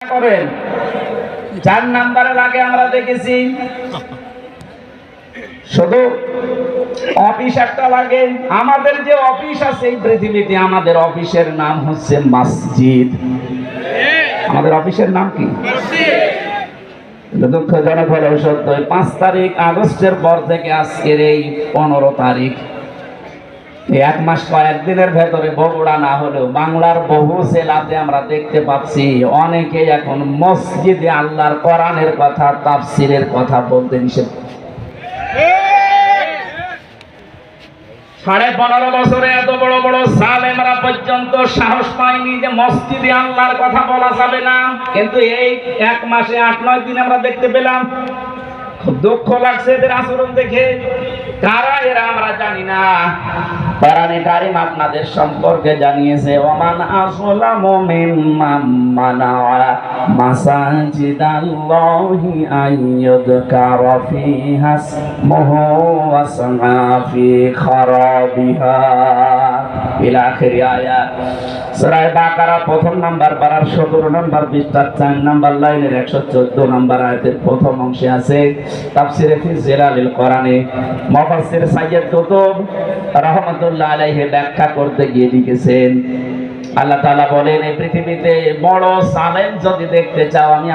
করেন 4 নাম্বারের আগে আমরা দেখেছি শুধু অফিস একটা লাগে। আমাদের যে অফিস আছে এই পৃথিবীতে, আমাদের অফিসের নাম হচ্ছে মসজিদ। আমাদের অফিসের নাম কি? দুঃখজনক হলেও সত্য, 5 তারিখ আগস্টের পর থেকে আজকের এই 15 তারিখ, 1 মাস কয়েকদিনের ভেতরে বগুড়া না হলেও বাংলার বহু জেলাতে আমরা দেখতে পাচ্ছি অনেকে এখন মসজিদে আল্লাহর কোরআনের কথা, তাফসীরের কথা বলতে নিষেধ। 15.5 বছরে এত বড় বড় জালেমরা পর্যন্ত সাহস পায়নি যে মসজিদে আল্লাহর কথা বলা যাবে না, কিন্তু এই 1 মাসে 8-9 দিন আমরা দেখতে পেলাম। খুব দুঃখ লাগছে এদের আচরণ দেখে। কারা এরা আমরা জানি না। কোরআনে কারীম আপনাদের সম্পর্কে জানিয়েছে, ওমান আসলামু মিম্মান মানাআ মাসাজিদাল্লাহি আইয়ুযকারা ফীহা ইসমুহু ওয়া সাআ ফী খারাবিহা ইলা আখিরি আয়াত। সূরা বাকারা প্রথম নাম্বার পারার 17 নাম্বার পৃষ্ঠার 4 নাম্বার লাইনের 114 নাম্বার আয়াতের প্রথম অংশে আছে তাফসীরে ফি জিলালিল কোরআনে মুফাসসির সাইয়্যিদ কুতুব রাহমাতুল্লাহ আলাইহি ব্যাখ্যা করতে গিয়ে লিখেছেন, আল্লাহ তাআলা বলেন, এই পৃথিবীতে বড় জালেম যদি দেখতে চাও আমি